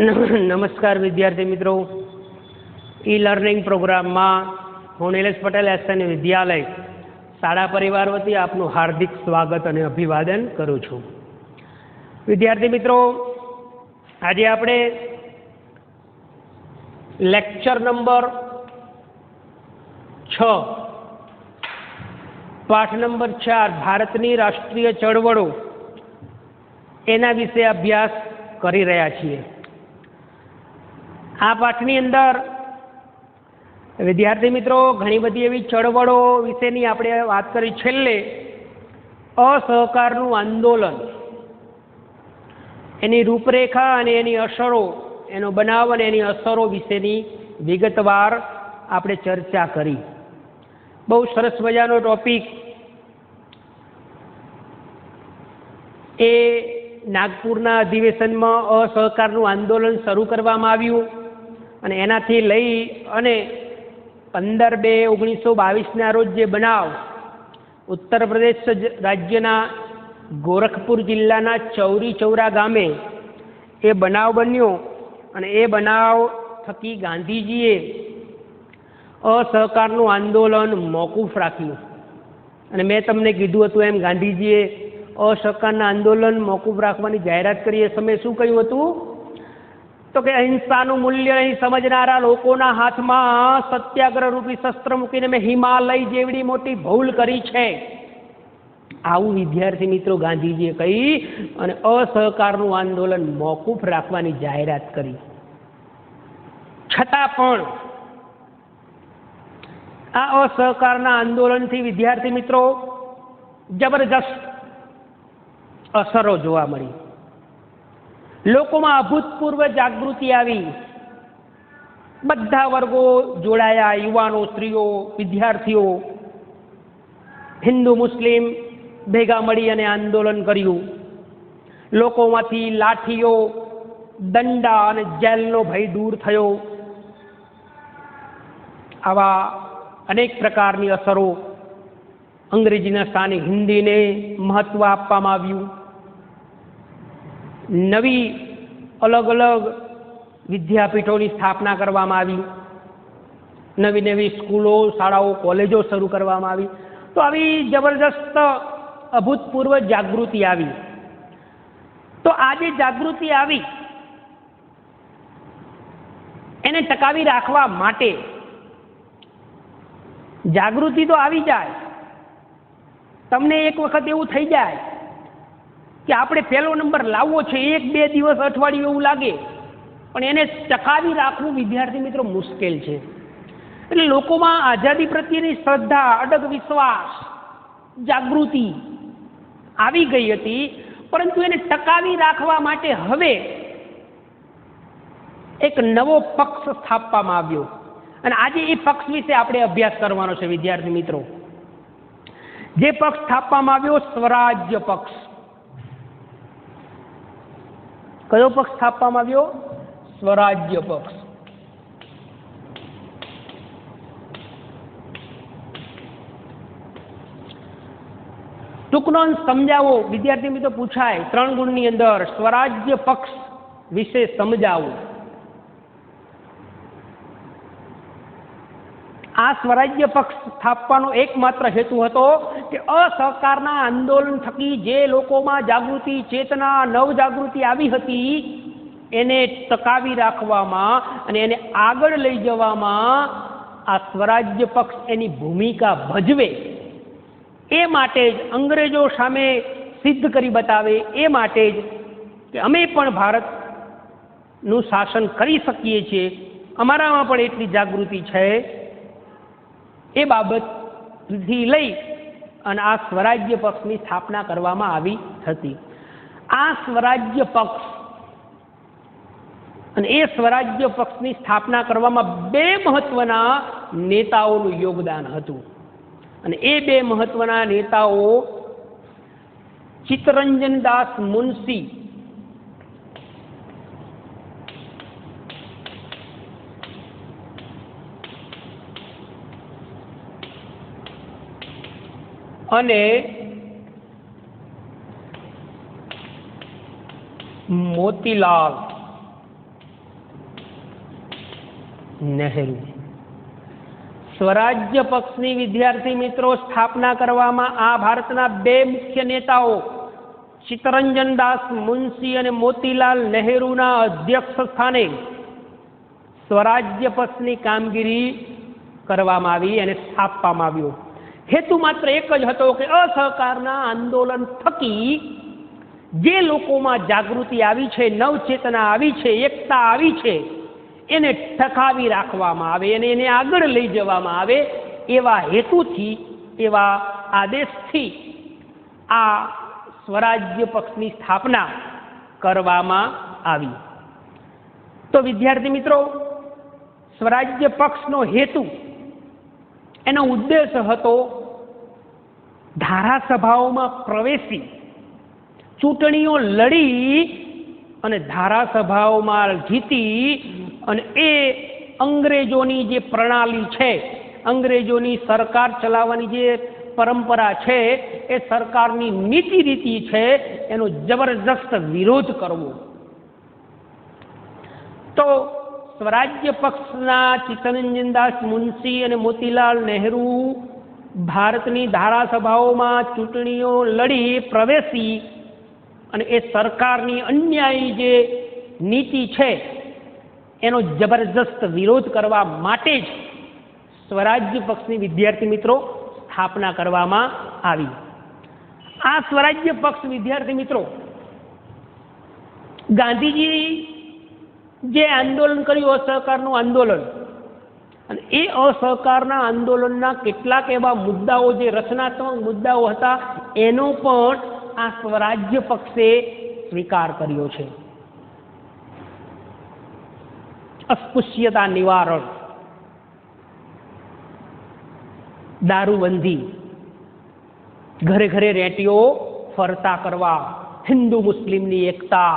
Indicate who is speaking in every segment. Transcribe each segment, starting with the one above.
Speaker 1: નમસ્કાર વિદ્યાર્થી મિત્રો, ઈ લર્નિંગ પ્રોગ્રામમાં હું નિલેશ પટેલ એસએન વિદ્યાલય શાળા પરિવાર વતી આપનું હાર્દિક સ્વાગત અને અભિવાદન કરું છું. વિદ્યાર્થી મિત્રો, આજે આપણે લેક્ચર નંબર 6 પાઠ નંબર 4 ભારતની રાષ્ટ્રીય ચળવળો એના વિશે અભ્યાસ કરી રહ્યા છીએ. આ પાઠની અંદર વિદ્યાર્થી મિત્રો ઘણી બધી એવી ચળવળો વિશેની આપણે વાત કરી. છેલ્લે અસહકારનું આંદોલન, એની રૂપરેખા અને એની અસરો, એનો બનાવ અને એની અસરો વિશેની વિગતવાર આપણે ચર્ચા કરી. બહુ સરસ મજાનો ટોપિક. એ નાગપુરના અધિવેશનમાં અસહકારનું આંદોલન શરૂ કરવામાં આવ્યું અને એનાથી લઈ અને 15/2/1922ના રોજ જે બનાવ ઉત્તર પ્રદેશ રાજ્યના ગોરખપુર જિલ્લાના ચૌરી ચૌરા ગામે એ બનાવ બન્યો અને એ બનાવ થકી ગાંધીજીએ અસહકારનું આંદોલન મોકૂફ રાખ્યું. અને મેં તમને કીધું હતું એમ ગાંધીજીએ અસહકારના આંદોલન મોકૂફ રાખવાની જાહેરાત કરી. એ સમયે શું કહ્યું હતું? તો કે અહિંસાનું મૂલ્ય નહીં સમજનારા લોકોના હાથમાં સત્યાગ્રહ રૂપી શસ્ત્ર મૂકીને મેં હિમાલય જેવડી મોટી ભૂલ કરી છે. આવું વિદ્યાર્થી મિત્રો ગાંધીજીએ કહી અને અસહકારનું આંદોલન મોકૂફ રાખવાની જાહેરાત કરી. છતાં પણ આ અસહકારના આંદોલનથી વિદ્યાર્થી મિત્રો જબરજસ્ત અસરો જોવા મળી. લોકોમાં અભૂતપૂર્વ જાગૃતિ આવી. બધા વર્ગો જોડાયા, યુવાનો, સ્ત્રીઓ, વિદ્યાર્થીઓ, હિન્દુ મુસ્લિમ ભેગા મળી અને આંદોલન કર્યું. લોકોમાંથી લાઠીઓ, દંડા અને જેલનો ભય દૂર થયો. આવા અનેક પ્રકારની અસરો. અંગ્રેજીના સ્થાને હિન્દીને મહત્વ આપવામાં આવ્યું. નવી અલગ અલગ વિદ્યાપીઠોની સ્થાપના કરવામાં આવી. નવી નવી સ્કૂલો, શાળાઓ, કોલેજો શરૂ કરવામાં આવી. તો આવી જબરજસ્ત અભૂતપૂર્વ જાગૃતિ આવી. તો આ જે જાગૃતિ આવી એને ટકાવી રાખવા માટે જાગૃતિ તો આવી જાય, તમને એક વખત એવું થઈ જાય કે આપણે પહેલો નંબર લાવવો છે, 1-2 દિવસ, અઠવાડિયું એવું લાગે, પણ એને ટકાવી રાખવું વિદ્યાર્થી મિત્રો મુશ્કેલ છે. એટલે લોકોમાં આઝાદી પ્રત્યેની શ્રદ્ધા, અડગ વિશ્વાસ, જાગૃતિ આવી ગઈ હતી, પરંતુ એને ટકાવી રાખવા માટે હવે એક નવો પક્ષ સ્થાપવામાં આવ્યો અને આજે એ પક્ષ વિશે આપણે અભ્યાસ કરવાનો છે વિદ્યાર્થી મિત્રો. જે પક્ષ સ્થાપવામાં આવ્યો, સ્વરાજ્ય પક્ષ. કયો પક્ષ સ્થાપવામાં આવ્યો? સ્વરાજ્ય પક્ષ. ટૂંકનો સમજાવો વિદ્યાર્થી મિત્રો પૂછાય 3 ગુણની અંદર. સ્વરાજ્ય પક્ષ વિશે સમજાવો. આ સ્વરાજ્ય પક્ષ સ્થાપવાનો એકમાત્ર હેતુ હતો કે અસહકારના આંદોલન થકી જે લોકોમાં જાગૃતિ, ચેતના, નવજાગૃતિ આવી હતી એને ટકાવી રાખવામાં અને એને આગળ લઈ જવામાં આ સ્વરાજ્ય પક્ષ એની ભૂમિકા ભજવે. એ માટે જ અંગ્રેજો સામે સિદ્ધ કરી બતાવે, એ માટે જ કે અમે પણ ભારતનું શાસન કરી શકીએ છીએ, અમારામાં પણ એટલી જાગૃતિ છે, એ બાબતથી લઈ અને આ સ્વરાજ્ય પક્ષની સ્થાપના કરવામાં આવી હતી. આ સ્વરાજ્ય પક્ષ અને એ સ્વરાજ્ય પક્ષની સ્થાપના કરવામાં 2 મહત્વના નેતાઓનું યોગદાન હતું. અને એ 2 મહત્વના નેતાઓ ચિત્તરંજન દાસ મુનશી અને મોતીલાલ નહેરુ. સ્વરાજ્ય પક્ષની વિદ્યાર્થી મિત્રો સ્થાપના કરવામાં આ ભારતના બે મુખ્ય નેતાઓ ચિત્તરંજન દાસ મુનશી અને મોતીલાલ નહેરુના અધ્યક્ષ સ્થાને સ્વરાજ્ય પક્ષની કામગીરી કરવામાં આવી અને સ્થાપવામાં આવ્યો. હેતુ માત્ર એક જ હતો કે અસહકારના આંદોલન થકી જે લોકોમાં જાગૃતિ આવી છે, નવચેતના આવી છે, એકતા આવી છે, એને ટકાવી રાખવામાં આવે અને એને આગળ લઈ જવામાં આવે એવા હેતુથી, એવા આદેશથી આ સ્વરાજ્ય પક્ષની સ્થાપના કરવામાં આવી. તો વિદ્યાર્થી મિત્રો, સ્વરાજ્ય પક્ષનો હેતુ, એનો ઉદ્દેશ હતો ધારાસભાઓમાં પ્રવેશી ચૂંટણીઓ લડી અને ધારાસભાઓમાં જીતી અને એ અંગ્રેજોની જે પ્રણાલી છે, અંગ્રેજોની સરકાર ચલાવવાની જે પરંપરા છે, એ સરકારની નીતિ રીતિ છે, એનો જબરજસ્ત વિરોધ કરવો. તો સ્વરાજ્ય પક્ષના ચિત્તરંજન દાસ મુનશી અને મોતીલાલ નહેરુ ભારતની ધારાસભાઓમાં ચૂંટણીઓ લડી પ્રવેશી અને એ સરકારની અન્યાયી જે નીતિ છે એનો જબરજસ્ત વિરોધ કરવા માટે જ સ્વરાજ્ય પક્ષની વિદ્યાર્થી મિત્રો સ્થાપના કરવામાં આવી. આ સ્વરાજ્ય પક્ષ વિદ્યાર્થી મિત્રો ગાંધીજી જે આંદોલન કર્યું, અસહકારનું આંદોલન, અને એ અસહકારના આંદોલનના કેટલાક એવા મુદ્દાઓ જે રચનાત્મક મુદ્દાઓ હતા એનો પણ આ સ્વરાજ્ય પક્ષે સ્વીકાર કર્યો છે. અસ્પૃશ્યતા નિવારણ, દારૂબંધી, ઘરે ઘરે રેટીઓ ફરતા કરવા, હિન્દુ મુસ્લિમની એકતા,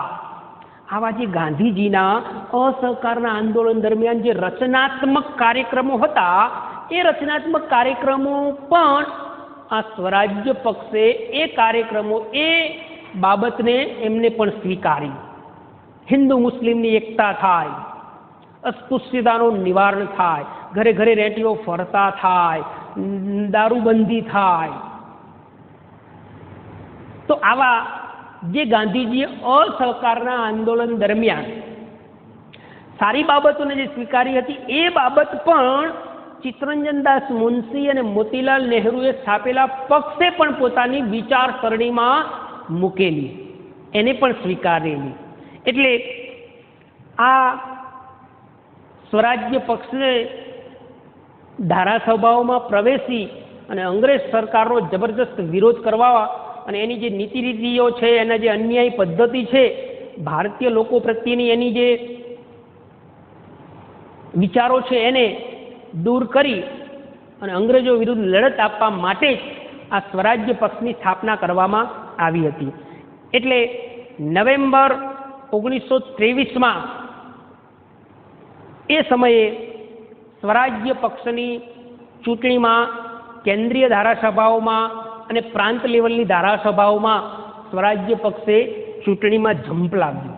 Speaker 1: આવા જે ગાંધીજીના અસહકારના આંદોલન દરમિયાન જે રચનાત્મક કાર્યક્રમો હતા, એ રચનાત્મક કાર્યક્રમો પણ આ સ્વરાજ્ય પક્ષે એ કાર્યક્રમો, એ બાબતને એમને પણ સ્વીકારી. હિન્દુ મુસ્લિમની એકતા થાય, અસ્પૃશ્યતાનું નિવારણ થાય, ઘરે ઘરે રેટીઓ ફરતા થાય, દારૂબંધી થાય. તો આવા જે ગાંધીજીએ અસહકારના આંદોલન દરમિયાન સારી બાબતોને જે સ્વીકારી હતી, એ બાબત પણ ચિત્તરંજન દાસ મુનશી અને મોતીલાલ નહેરુએ સ્થાપેલા પક્ષે પણ પોતાની વિચારસરણીમાં મૂકેલી, એને પણ સ્વીકારેલી. એટલે આ સ્વરાજ્ય પક્ષને ધારાસભાઓમાં પ્રવેશી અને અંગ્રેજ સરકારનો જબરજસ્ત વિરોધ કરવા અને એની જે નીતિ રીતિઓ છે, એના જે અન્યાયી પદ્ધતિ છે, ભારતીય લોકો પ્રત્યેની એની જે વિચારો છે એને દૂર કરી અને અંગ્રેજો વિરુદ્ધ લડત આપવા માટે જ આ સ્વરાજ્ય પક્ષની સ્થાપના કરવામાં આવી હતી. એટલે નવેમ્બર 1923માં એ સમયે સ્વરાજ્ય પક્ષની ચૂંટણીમાં કેન્દ્રીય ધારાસભાઓમાં અને પ્રાંત લેવલની ધારાસભાઓમાં સ્વરાજ્ય પક્ષે ચૂંટણીમાં ઝંપલાવ્યું.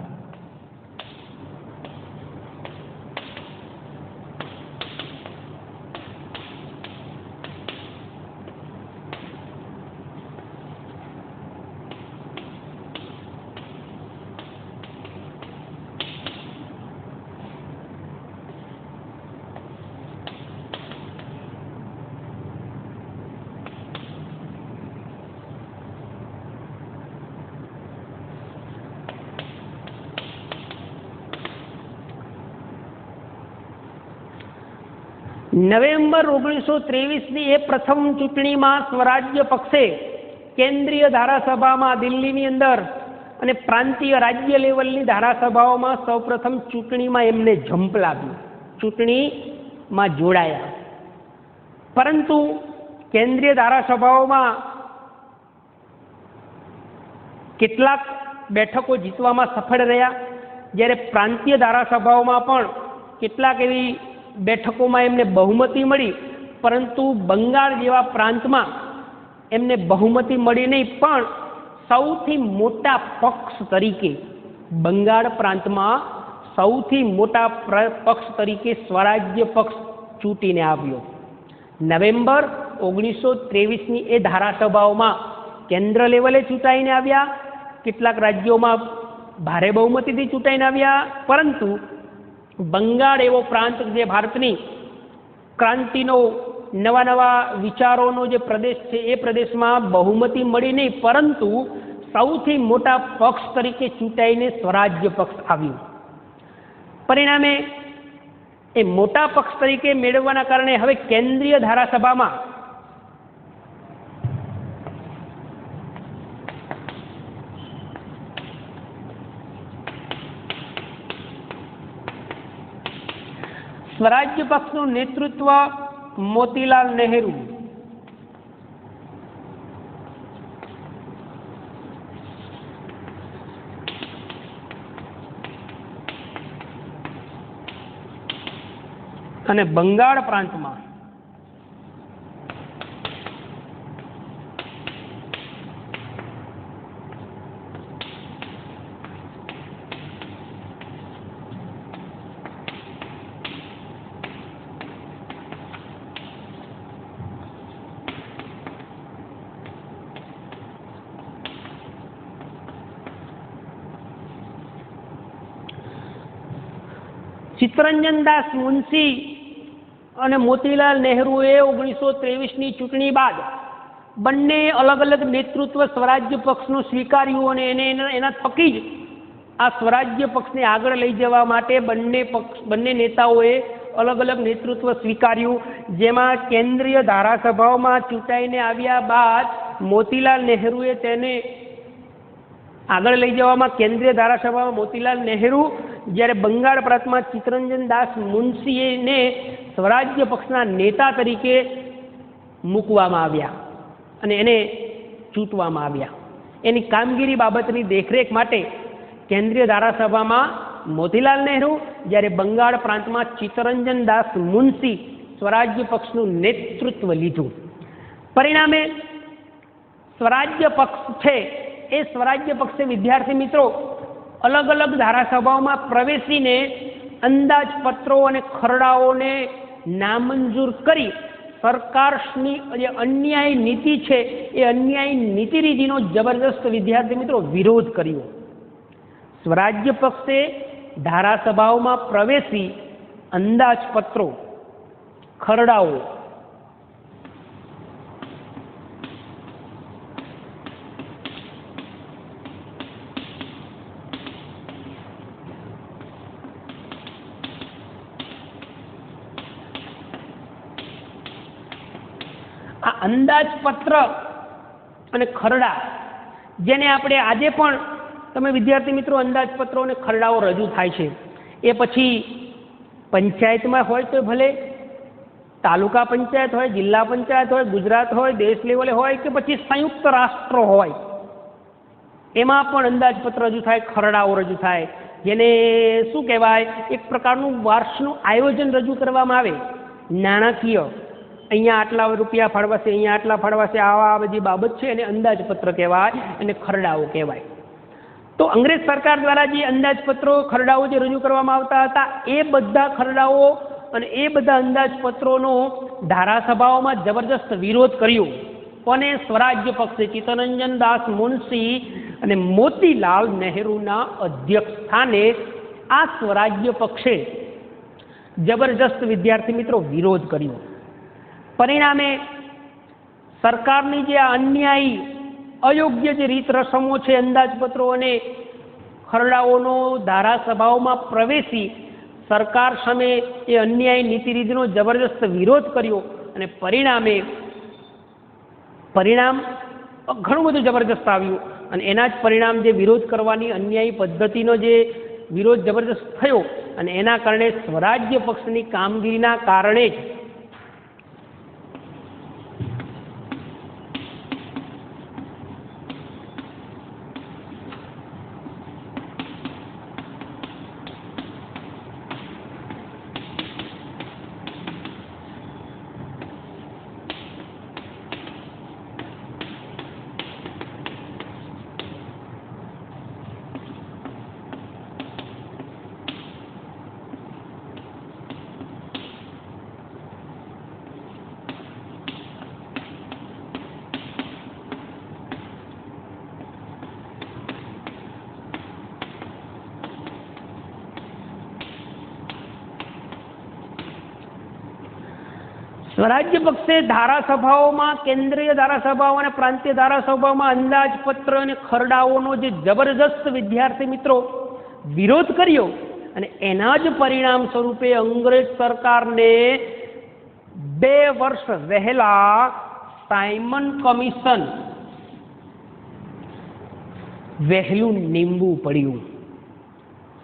Speaker 1: નવેમ્બર 1923ની એ પ્રથમ ચૂંટણીમાં સ્વરાજ્ય પક્ષે કેન્દ્રીય ધારાસભામાં દિલ્હીની અંદર અને પ્રાંતીય રાજ્ય લેવલની ધારાસભાઓમાં સૌપ્રથમ ચૂંટણીમાં એમને ઝંપલાવ્યું, ચૂંટણીમાં જોડાયા. પરંતુ કેન્દ્રીય ધારાસભાઓમાં કેટલાક બેઠકો જીતવામાં સફળ રહ્યા, જ્યારે પ્રાંતીય ધારાસભાઓમાં પણ કેટલાક એવી બેઠકોમાં એમને બહુમતી મળી, પરંતુ બંગાળ જેવા પ્રાંતમાં એમને બહુમતી મળી નહીં. પણ સૌથી મોટા પક્ષ તરીકે બંગાળ પ્રાંતમાં સૌથી મોટા પક્ષ તરીકે સ્વરાજ્ય પક્ષ ચૂંટીને આવ્યો. નવેમ્બર 1923ની એ ધારાસભાઓમાં કેન્દ્ર લેવલે ચૂંટાઈને આવ્યા, કેટલાક રાજ્યોમાં ભારે બહુમતીથી ચૂંટાઈને આવ્યા, પરંતુ બંગાળ એવો પ્રાંત જે ભારતની ક્રાંતિનો નવા નવા વિચારોનો જે પ્રદેશ છે એ પ્રદેશમાં બહુમતી મળી નહીં, પરંતુ સૌથી મોટા પક્ષ તરીકે ચૂંટાઈને સ્વરાજ્ય પક્ષ આવ્યું. પરિણામે એ મોટા પક્ષ તરીકે મેળવવાના કારણે હવે કેન્દ્રીય ધારાસભામાં સ્વરાજ્ય પક્ષનું નેતૃત્વ મોતીલાલ નહેરુ અને બંગાળ પ્રાંતમાં ચિત્તરંજન દાસ મુનશી અને મોતીલાલ નહેરુએ 1923ની ચૂંટણી બાદ બંને અલગ અલગ નેતૃત્વ સ્વરાજ્ય પક્ષનું સ્વીકાર્યું અને એના થકી જ આ સ્વરાજ્ય પક્ષને આગળ લઈ જવા માટે બંને નેતાઓએ અલગ અલગ નેતૃત્વ સ્વીકાર્યું, જેમાં કેન્દ્રીય ધારાસભાઓમાં ચૂંટાઈને આવ્યા બાદ મોતીલાલ નહેરુએ તેને આગળ લઈ જવામાં કેન્દ્રીય ધારાસભામાં મોતીલાલ નહેરુ, જ્યારે બંગાળ પ્રાંતમાં ચિત્તરંજન દાસ મુનશીને સ્વરાજ્ય પક્ષના નેતા તરીકે મૂકવામાં આવ્યા અને એને ચૂંટવામાં આવ્યા. એની કામગીરી બાબતની દેખરેખ માટે કેન્દ્રીય ધારાસભામાં મોતીલાલ નહેરુ, જ્યારે બંગાળ પ્રાંતમાં ચિત્તરંજન દાસ મુનશી સ્વરાજ્ય પક્ષનું નેતૃત્વ લીધું. પરિણામે સ્વરાજ્ય પક્ષ છે એ સ્વરાજ્ય પક્ષે વિદ્યાર્થી મિત્રો અલગ અલગ ધારાસભાઓમાં પ્રવેશીને અંદાજપત્રો અને ખરડાઓને નામંજૂર કરી સરકારની જે અન્યાયી નીતિ છે એ અન્યાયી નીતિરીતિનો જબરદસ્ત વિદ્યાર્થી મિત્રો વિરોધ કર્યો. સ્વરાજ્ય પક્ષે ધારાસભાઓમાં પ્રવેશી અંદાજપત્રો, ખરડાઓ, આ અંદાજપત્ર અને ખરડા જેને આપણે આજે પણ તમે વિદ્યાર્થી મિત્રો અંદાજપત્રો અને ખરડાઓ રજૂ થાય છે, એ પછી પંચાયતમાં હોય તો ભલે, તાલુકા પંચાયત હોય, જિલ્લા પંચાયત હોય, ગુજરાત હોય, દેશ લેવલે હોય કે પછી સંયુક્ત રાષ્ટ્ર હોય, એમાં પણ અંદાજપત્ર રજૂ થાય, ખરડાઓ રજૂ થાય, જેને શું કહેવાય, એક પ્રકારનું વર્ષનું આયોજન રજૂ કરવામાં આવે, નાણાકીય, અહીંયા આટલા રૂપિયા ફાળવાશે, અહીંયા આટલા ફાળવાશે, આ બધી બાબત છે એને અંદાજપત્ર કહેવાય અને ખરડાઓ કહેવાય. તો અંગ્રેજ સરકાર દ્વારા જે અંદાજપત્રો, ખરડાઓ જે રજૂ કરવામાં આવતા હતા, એ બધા ખરડાઓ અને એ બધા અંદાજપત્રોનો ધારાસભાઓમાં જબરજસ્ત વિરોધ કર્યો. અને સ્વરાજ્ય પક્ષે ચિત્તરંજન દાસ મુનશી અને મોતીલાલ નહેરુના અધ્યક્ષ સ્થાને આ સ્વરાજ્ય પક્ષે જબરજસ્ત વિદ્યાર્થી મિત્રો વિરોધ કર્યો. પરિણામે સરકારની જે આ અન્યાયી અયોગ્ય જે રીત રસમો છે અંદાજપત્રો અને ખરડાઓનો ધારાસભાઓમાં પ્રવેશી સરકાર સામે એ અન્યાયી નીતિરીતિનો જબરજસ્ત વિરોધ કર્યો અને પરિણામ ઘણું બધું જબરજસ્ત આવ્યું અને એના જ પરિણામ જે વિરોધ કરવાની અન્યાયી પદ્ધતિનો જે વિરોધ જબરજસ્ત થયો અને એના કારણે સ્વરાજ્ય પક્ષની કામગીરીના કારણે જ સ્વરાજ્ય પક્ષે ધારાસભાઓમાં, કેન્દ્રીય ધારાસભાઓ અને પ્રાંતીય ધારાસભાઓમાં અંદાજપત્ર અને ખરડાઓનો જે જબરજસ્ત વિદ્યાર્થી મિત્રો વિરોધ કર્યો અને એના જ પરિણામ સ્વરૂપે અંગ્રેજ સરકારને 2 વર્ષ વહેલા સાયમન કમિશન વહેલું નીમવું પડ્યું.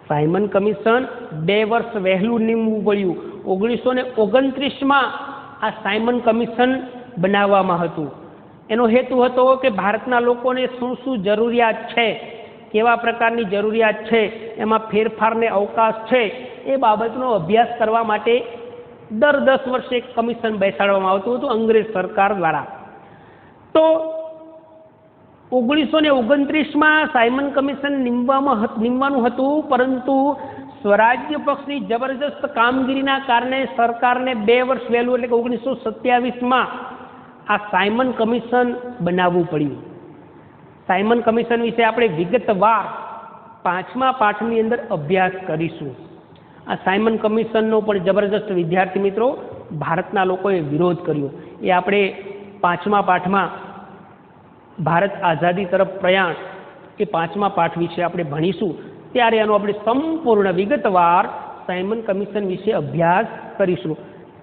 Speaker 1: સાયમન કમિશન 2 વર્ષ વહેલું નીમવું પડ્યું. 1929માં આ સાયમન કમિશન બનાવવામાં હતું. એનો હેતુ હતો કે ભારતના લોકોને શું શું જરૂરિયાત છે, કેવા પ્રકારની જરૂરિયાત છે, એમાં ફેરફારને અવકાશ છે, એ બાબતનો અભ્યાસ કરવા માટે દર 10 વર્ષે એક કમિશન બેસાડવામાં આવતું હતું અંગ્રેજ સરકાર દ્વારા. તો 1929માં સાયમન કમિશન નીમવાનું હતું, પરંતુ સ્વરાજ્ય પક્ષની જબરજસ્ત કામગીરીના કારણે સરકારને 2 વર્ષ વહેલું એટલે કે 1927માં આ સાયમન કમિશન બનાવવું પડ્યું. સાયમન કમિશન વિશે આપણે વિગતવાર 5મા પાઠની અંદર અભ્યાસ કરીશું. આ સાયમન કમિશનનો પણ જબરજસ્ત વિદ્યાર્થી મિત્રો ભારતના લોકોએ વિરોધ કર્યો. એ આપણે 5મા પાઠમાં ભારત આઝાદી તરફ પ્રયાણ એ 5મા પાઠ વિશે આપણે ભણીશું. ત્યારે આનો આપણે સંપૂર્ણ વિગતવાર સાયમન કમિશન વિશે અભ્યાસ કરીશું.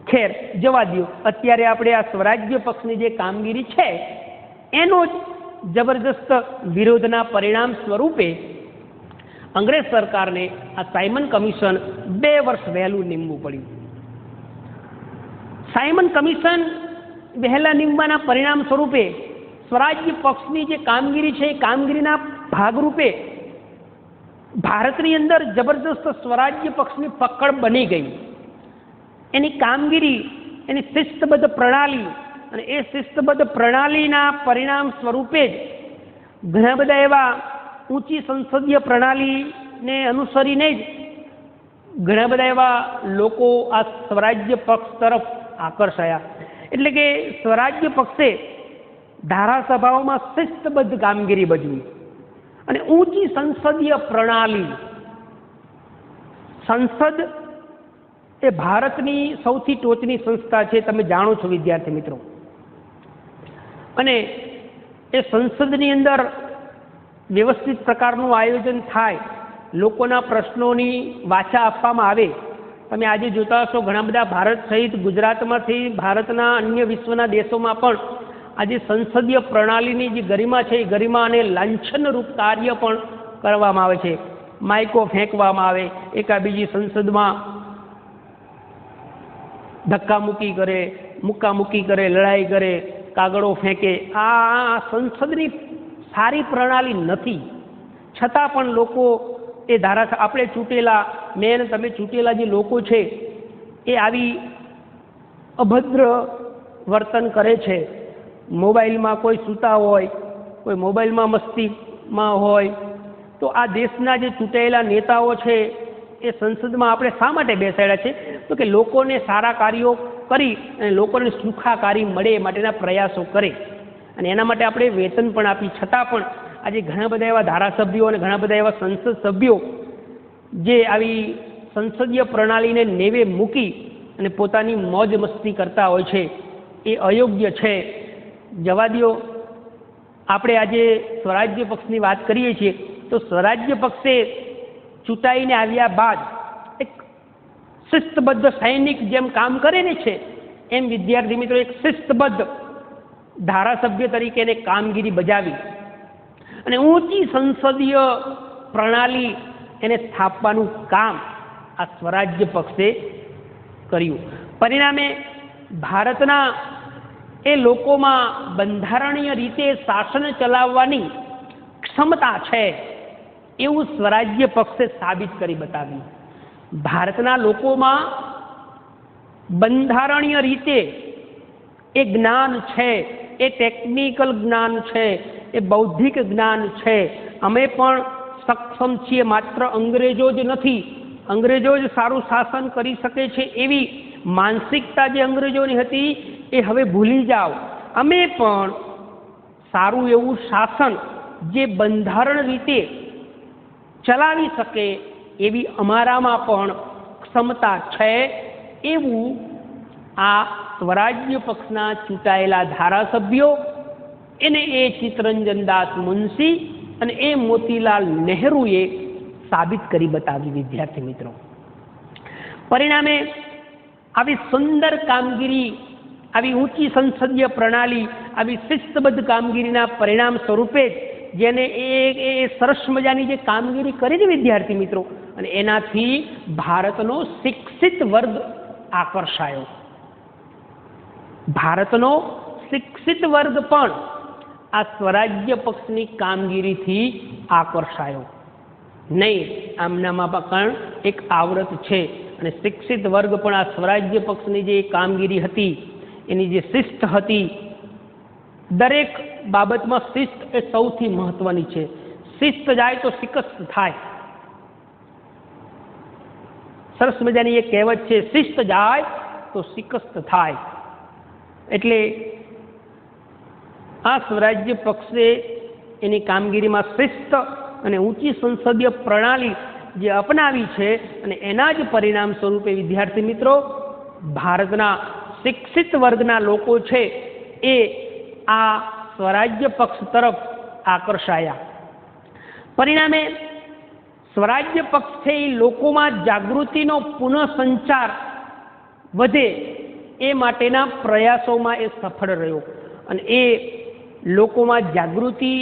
Speaker 1: ખેર, જવા દો. અત્યારે આપણે આ સ્વરાજ્ય પક્ષની જે કામગીરી છે એનો જ જબરજસ્ત વિરોધના પરિણામ સ્વરૂપે અંગ્રેજ સરકારને આ સાયમન કમિશન 2 વર્ષ વહેલું નીમવું પડ્યું. સાયમન કમિશન વહેલા નીમવાના પરિણામ સ્વરૂપે સ્વરાજ્ય પક્ષની જે કામગીરી છે એ કામગીરીના ભાગરૂપે ભારતની અંદર જબરજસ્ત સ્વરાજ્ય પક્ષની પકડ બની ગઈ. એની કામગીરી, એની શિસ્તબદ્ધ પ્રણાલી અને એ શિસ્તબદ્ધ પ્રણાલીના પરિણામ સ્વરૂપે જ ઘણા બધા એવા ઊંચી સંસદીય પ્રણાલીને અનુસરીને જ ઘણા બધા એવા લોકો આ સ્વરાજ્ય પક્ષ તરફ આકર્ષાયા. એટલે કે સ્વરાજ્ય પક્ષે ધારાસભાઓમાં શિસ્તબદ્ધ કામગીરી ભજવી અને ઊંચી સંસદીય પ્રણાલી. સંસદ એ ભારતની સૌથી ટોચની સંસ્થા છે, તમે જાણો છો વિદ્યાર્થી મિત્રો. અને એ સંસદની અંદર વ્યવસ્થિત પ્રકારનું આયોજન થાય, લોકોના પ્રશ્નોની વાચા આપવામાં આવે. તમે આજે જોતા હશો ઘણા બધા ભારત સહિત ગુજરાતમાંથી ભારતના અન્ય વિશ્વના દેશોમાં પણ આજે સંસદીય પ્રણાલીની જે ગરિમા છે એ ગરિમા અને લાંછનરૂપ કાર્ય પણ કરવામાં આવે છે. માઇકો ફેંકવામાં આવે, એકાબીજી સંસદમાં ધક્કામુક્કી કરે, મુક્કામુક્કી કરે, લડાઈ કરે, કાગળો ફેંકે. આ સંસદની સારી પ્રણાલી નથી. છતાં પણ લોકો એ આપણે ચૂંટેલા, મેં તમે ચૂંટેલા જે લોકો છે એ આવી અભદ્ર વર્તન કરે છે. મોબાઈલમાં કોઈ સૂતા હોય, કોઈ મોબાઈલમાં મસ્તીમાં હોય. તો આ દેશના જે ચૂંટાયેલા નેતાઓ છે એ સંસદમાં આપણે શા માટે બેસાડ્યા છે? તો કે લોકોને સારા કાર્યો કરી અને લોકોને સુખાકારી મળે એ માટેના પ્રયાસો કરે, અને એના માટે આપણે વેતન પણ આપી. છતાં પણ આજે ઘણા બધા એવા ધારાસભ્યો અને ઘણા બધા એવા સંસદ સભ્યો જે આવી સંસદીય પ્રણાલીને નેવે મૂકી અને પોતાની મોજ મસ્તી કરતા હોય છે, એ અયોગ્ય છે. જવા દો. આપણે આજે સ્વરાજ્ય પક્ષની વાત કરીએ છીએ તો સ્વરાજ્ય પક્ષે ચૂંટાઈને આવ્યા બાદ એક શિસ્તબદ્ધ સૈનિક જેમ કામ કરે ને છે એમ વિદ્યાર્થી મિત્રો એક શિસ્તબદ્ધ ધારાસભ્ય તરીકે એને કામગીરી બજાવી અને ઊંચી સંસદીય પ્રણાલી એને સ્થાપવાનું કામ આ સ્વરાજ્ય પક્ષે કર્યું. પરિણામે ભારતના એ લોકોમાં બંધારણીય રીતે શાસન ચલાવવાની ક્ષમતા છે એવું સ્વરાજ્ય પક્ષે સાબિત કરી બતાવ્યું. ભારતના લોકોમાં બંધારણીય રીતે એ જ્ઞાન છે, એ ટેકનિકલ જ્ઞાન છે, એ બૌદ્ધિક જ્ઞાન છે. અમે પણ સક્ષમ છીએ. માત્ર અંગ્રેજો જ નથી, અંગ્રેજો જ સારું શાસન કરી શકે છે એવી માનસિકતા જે અંગ્રેજોની હતી એ હવે ભૂલી જાઓ. અમે પણ સારું એવું શાસન જે બંધારણ રીતે ચલાવી શકે એવી અમારામાં પણ ક્ષમતા છે એવું આ સ્વરાજ્ય પક્ષના ચૂંટાયેલા ધારાસભ્યો એને એ ચિત્તરંજન દાસ મુનશી અને એ મોતીલાલ નહેરુએ સાબિત કરી બતાવી વિદ્યાર્થી મિત્રો. પરિણામે આવી સુંદર કામગીરી, આવી ઊંચી સંસદીય પ્રણાલી, આવી શિસ્તબદ્ધ કામગીરીના પરિણામ સ્વરૂપે જેને એ સરસ મજાની જે કામગીરી કરી વિદ્યાર્થી મિત્રો, અને એનાથી ભારતનો શિક્ષિત વર્ગ આકર્ષાયો. ભારતનો શિક્ષિત વર્ગ પણ આ સ્વરાજ્ય પક્ષની કામગીરીથી આકર્ષાયો. નહીં, આમનામાં પણ એક આવૃત છે અને શિક્ષિત વર્ગ પણ આ સ્વરાજ્ય પક્ષની જે કામગીરી હતી, એની જે શિસ્ત હતી, દરેક બાબતમાં શિસ્ત એ સૌથી મહત્વની છે. શિસ્ત જાય તો શિકસ્ત થાય. સરસ મજાની એક કહેવત છે, શિસ્ત જાય તો શિકસ્ત થાય. એટલે આ સ્વરાજ્ય પક્ષે એની કામગીરીમાં શિસ્ત અને ઊંચી સંસદીય પ્રણાલી જે અપનાવી છે, અને એના જ પરિણામ સ્વરૂપે વિદ્યાર્થી મિત્રો ભારતના શિક્ષિત વર્ગના લોકો છે એ આ સ્વરાજ્ય પક્ષ તરફ આકર્ષાયા. પરિણામે સ્વરાજ્ય પક્ષ છે એ લોકોમાં જાગૃતિનો પુનઃસંચાર વધે એ માટેના પ્રયાસોમાં એ સફળ રહ્યો. અને એ લોકોમાં જાગૃતિ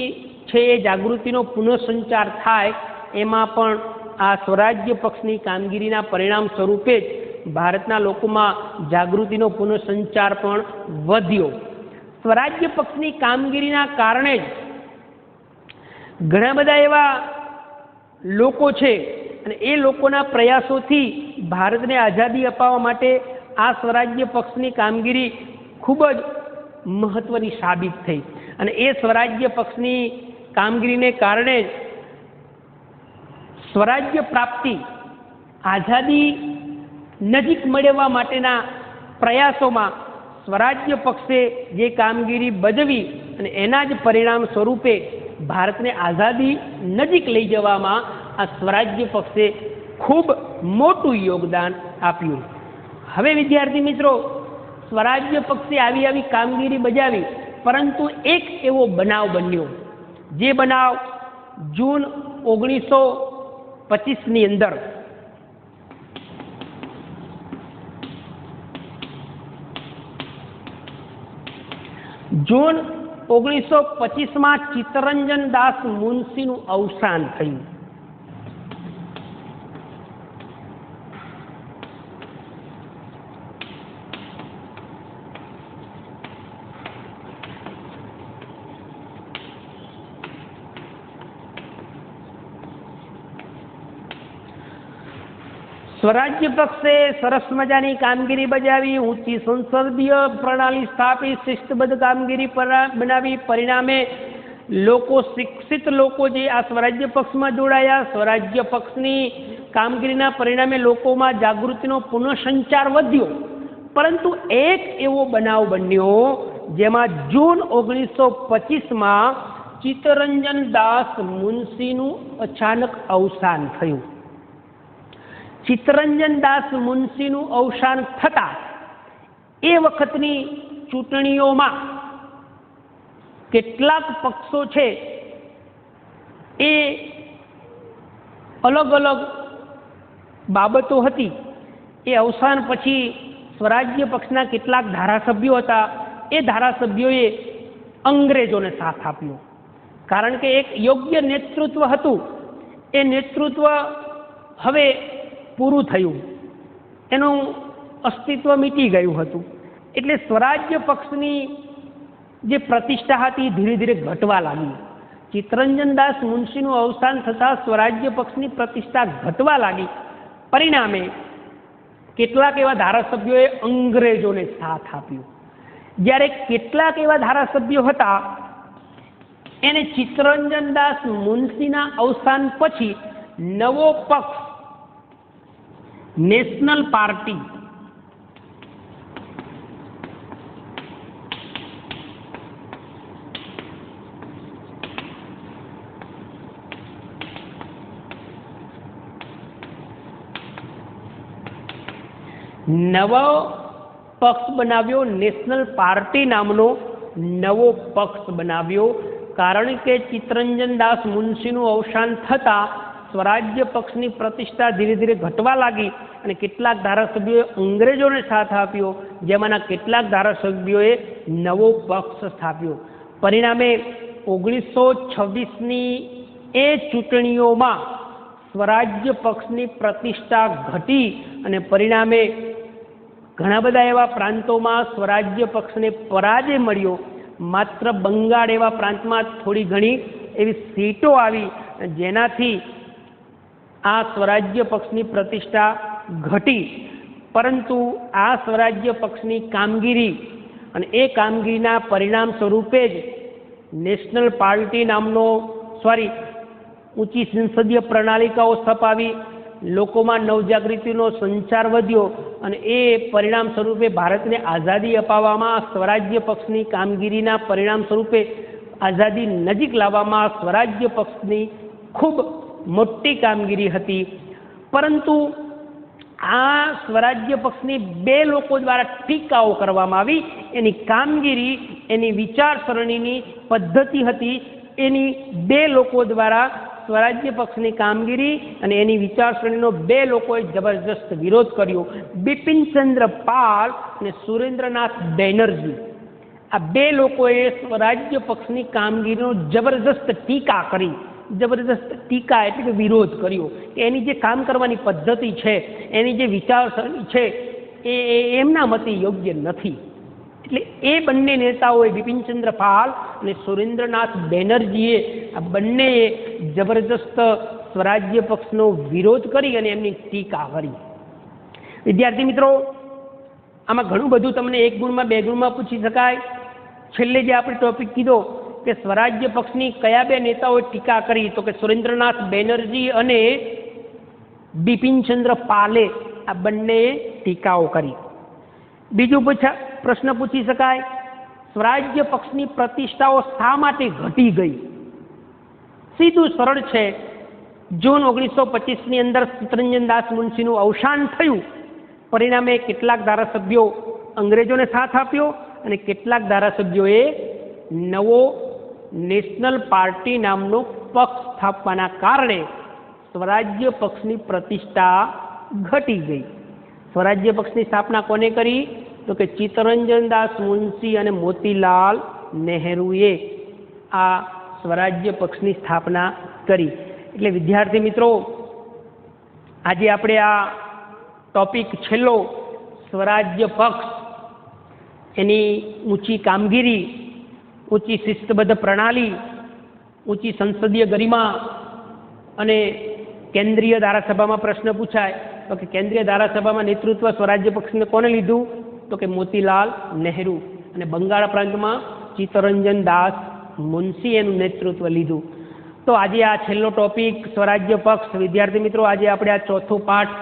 Speaker 1: છે, એ જાગૃતિનો પુનઃસંચાર થાય એમાં પણ આ સ્વરાજ્ય પક્ષની કામગીરીના પરિણામ સ્વરૂપે જ ભારતના લોકોમાં જાગૃતિનો પુનઃસંચાર પણ વધ્યો. સ્વરાજ્ય પક્ષની કામગીરીના કારણે જ ઘણા બધા એવા લોકો છે, અને એ લોકોના પ્રયાસોથી ભારતને આઝાદી અપાવવા માટે આ સ્વરાજ્ય પક્ષની કામગીરી ખૂબ જ મહત્વની સાબિત થઈ. અને એ સ્વરાજ્ય પક્ષની કામગીરીને કારણે જ સ્વરાજ્ય પ્રાપ્તિ, આઝાદી નજીક મેળવવા માટેના પ્રયાસોમાં સ્વરાજ્ય પક્ષે જે કામગીરી બજવી અને એના જ પરિણામ સ્વરૂપે ભારતને આઝાદી નજીક લઈ જવામાં આ સ્વરાજ્ય પક્ષે ખૂબ મોટું યોગદાન આપ્યું. હવે વિદ્યાર્થી મિત્રો, સ્વરાજ્ય પક્ષે આવી કામગીરી બજાવી, પરંતુ એક એવો બનાવ બન્યો, જે બનાવ જૂન 1925ની અંદર જૂન 1925માં ચિત્તરંજન દાસ મુનશીનું અવસાન થયું. સ્વરાજ્ય પક્ષે સરસ મજાની કામગીરી બજાવી, ઊંચી સંસદીય પ્રણાલી સ્થાપી, શિસ્તબદ્ધ કામગીરી બનાવી. પરિણામે લોકો, શિક્ષિત લોકો જે આ સ્વરાજ્ય પક્ષમાં જોડાયા, સ્વરાજ્ય પક્ષની કામગીરીના પરિણામે લોકોમાં જાગૃતિનો પુનઃસંચાર વધ્યો. પરંતુ એક એવો બનાવ બન્યો જેમાં જૂન 1925માં ચિત્તરંજન દાસ મુનશીનું અચાનક અવસાન થયું. ચિત્તરંજન દાસ મુનશીનું અવસાન થતાં એ વખતની ચૂંટણીઓમાં કેટલાક પક્ષો છે એ અલગ અલગ બાબતો હતી. એ અવસાન પછી સ્વરાજ્ય પક્ષના કેટલાક ધારાસભ્યો હતા, એ ધારાસભ્યોએ અંગ્રેજોને સાથ આપ્યો. કારણ કે એક યોગ્ય નેતૃત્વ હતું, એ નેતૃત્વ હવે પૂરું થયું, એનું અસ્તિત્વ મીટી ગયું હતું. એટલે સ્વરાજ્ય પક્ષની જે પ્રતિષ્ઠા હતી ધીરે ધીરે ઘટવા લાગી. ચિત્તરંજન દાસ મુનશીનું અવસાન થતાં સ્વરાજ્ય પક્ષની પ્રતિષ્ઠા ઘટવા લાગી. પરિણામે કેટલાક એવા ધારાસભ્યોએ અંગ્રેજોને સાથ આપ્યો. જ્યારે કેટલાક એવા ધારાસભ્યો હતા એને ચિત્તરંજન દાસ મુનશીના અવસાન પછી નવો પક્ષ નેશનલ પાર્ટી નવો પક્ષ બનાવ્યો, નેશનલ પાર્ટી નામનો નવો પક્ષ બનાવ્યો. કારણ કે ચિત્તરંજન દાસ મુનશીનું અવસાન થતાં સ્વરાજ્ય પક્ષની પ્રતિષ્ઠા ધીરે ધીરે ઘટવા લાગી અને કેટલાક ધારાસભ્યોએ અંગ્રેજોને સાથ આપ્યો, જેમાંના કેટલાક ધારાસભ્યોએ નવો પક્ષ સ્થાપ્યો. પરિણામે 1926ની એ ચૂંટણીઓમાં સ્વરાજ્ય પક્ષની પ્રતિષ્ઠા ઘટી અને પરિણામે ઘણા બધા એવા પ્રાંતોમાં સ્વરાજ્ય પક્ષને પરાજય મળ્યો. માત્ર બંગાળ એવા પ્રાંતમાં થોડી ઘણી એવી સીટો આવી, જેનાથી આ સ્વરાજ્ય પક્ષની પ્રતિષ્ઠા ઘટી. પરંતુ આ સ્વરાજ્ય પક્ષની કામગીરી અને એ કામગીરીના પરિણામ સ્વરૂપે જ નેશનલ પાર્ટી નામનો ઊંચી સંસદીય પ્રણાલિકાઓ સ્થપાવી, લોકોમાં નવજાગૃતિનો સંચાર વધ્યો અને એ પરિણામ સ્વરૂપે ભારતને આઝાદી અપાવવામાં સ્વરાજ્ય પક્ષની કામગીરીના પરિણામ સ્વરૂપે આઝાદી નજીક લાવવામાં સ્વરાજ્ય પક્ષની ખૂબ મોટી કામગીરી હતી. પરંતુ આ સ્વરાજ્ય પક્ષની બે લોકો દ્વારા ટીકાઓ કરવામાં આવી. એની કામગીરી, એની વિચારસરણીની પદ્ધતિ હતી, એની બે લોકો દ્વારા સ્વરાજ્ય પક્ષની કામગીરી અને એની વિચારસરણીનો બે લોકોએ જબરજસ્ત વિરોધ કર્યો. બિપિનચંદ્ર પાલ અને સુરેન્દ્રનાથ બેનર્જી, આ બે લોકોએ સ્વરાજ્ય પક્ષની કામગીરીનો જબરજસ્ત ટીકા કરી. જબરદસ્ત ટીકા એટલે કે વિરોધ કર્યો કે એની જે કામ કરવાની પદ્ધતિ છે, એની જે વિચારસરણી છે, એ એમના મતે યોગ્ય નથી. એટલે એ બંને નેતાઓએ, બિપિનચંદ્ર પાલ અને સુરેન્દ્રનાથ બેનર્જીએ, આ બંનેએ જબરજસ્ત સ્વરાજ્ય પક્ષનો વિરોધ કરી અને એમની ટીકા કરી. વિદ્યાર્થી મિત્રો, આમાં ઘણું બધું તમને 1 ગુણમાં 2 ગુણમાં પૂછી શકાય. છેલ્લે જે આપણે ટોપિક કીધો કે સ્વરાજ્ય પક્ષની કયા બે નેતાઓએ ટીકા કરી, તો કે સુરેન્દ્રનાથ બેનર્જી અને બિપિનચંદ્ર પાલે, આ બંનેએ ટીકાઓ કરી. બીજું પ્રશ્ન પૂછી શકાય, સ્વરાજ્ય પક્ષની પ્રતિષ્ઠાઓ શા માટે ઘટી ગઈ? સીધું સરળ છે. જૂન 1925ની અંદર ચિત્તરંજન દાસ મુનશીનું અવસાન થયું. પરિણામે કેટલાક ધારાસભ્યો અંગ્રેજોને સાથ આપ્યો અને કેટલાક ધારાસભ્યોએ નવો નેશનલ પાર્ટી નામનો પક્ષ સ્થાપવાના કારણે સ્વરાજ્ય પક્ષની પ્રતિષ્ઠા ઘટી ગઈ. સ્વરાજ્ય પક્ષની સ્થાપના કોને કરી? તો કે ચિત્તરંજન દાસ મુનશી અને મોતીલાલ નહેરુએ આ સ્વરાજ્ય પક્ષની સ્થાપના કરી. એટલે વિદ્યાર્થી મિત્રો, આજે આપણે આ ટોપિક છેલ્લો, સ્વરાજ્ય પક્ષ, એની ઊંચી કામગીરી, ઊંચી શિસ્તબદ્ધ પ્રણાલી, ઊંચી સંસદીય ગરિમા અને કેન્દ્રીય ધારાસભામાં પ્રશ્ન પૂછાય તો કે કેન્દ્રીય ધારાસભામાં નેતૃત્વ સ્વરાજ્ય પક્ષને કોને લીધું? તો કે મોતીલાલ નહેરુ. અને બંગાળ પ્રાંતમાં ચિત્તરંજન દાસ મુનશી એનું નેતૃત્વ લીધું. તો આજે આ છેલ્લો ટોપિક સ્વરાજ્ય પક્ષ. વિદ્યાર્થી મિત્રો, આજે આપણે આ ચોથું પાઠ,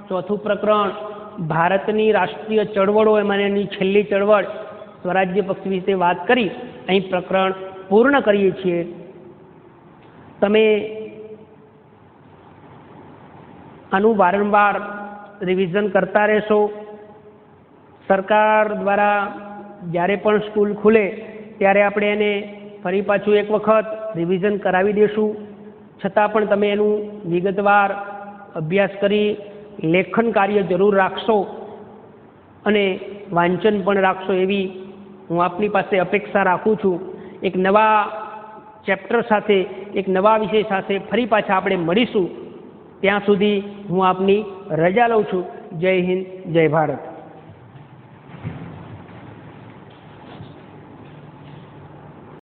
Speaker 1: ચોથું પ્રકરણ, ભારતની રાષ્ટ્રીય ચળવળો, એમાંની છેલ્લી ચળવળ સ્વરાજ્ય પક્ષ વિશે વાત કરી, અહીં પ્રકરણ પૂર્ણ કરીએ છીએ. તમે આનું વારંવાર રિવિઝન કરતા રહેશો. સરકાર દ્વારા જ્યારે પણ સ્કૂલ ખુલે ત્યારે આપણે એને ફરી પાછું એક વખત રિવિઝન કરાવી દઈશું. છતાં પણ તમે એનું વિગતવાર અભ્યાસ કરી લેખન કાર્ય જરૂર રાખશો અને વાંચન પણ રાખશો, એવી હું આપની પાસે અપેક્ષા રાખું છું. એક નવા ચેપ્ટર સાથે, એક નવા વિષય સાથે ફરી પાછા આપણે મળીશું. ત્યાં સુધી હું આપની રજા લઉં છું. જય હિન્દ, જય ભારત.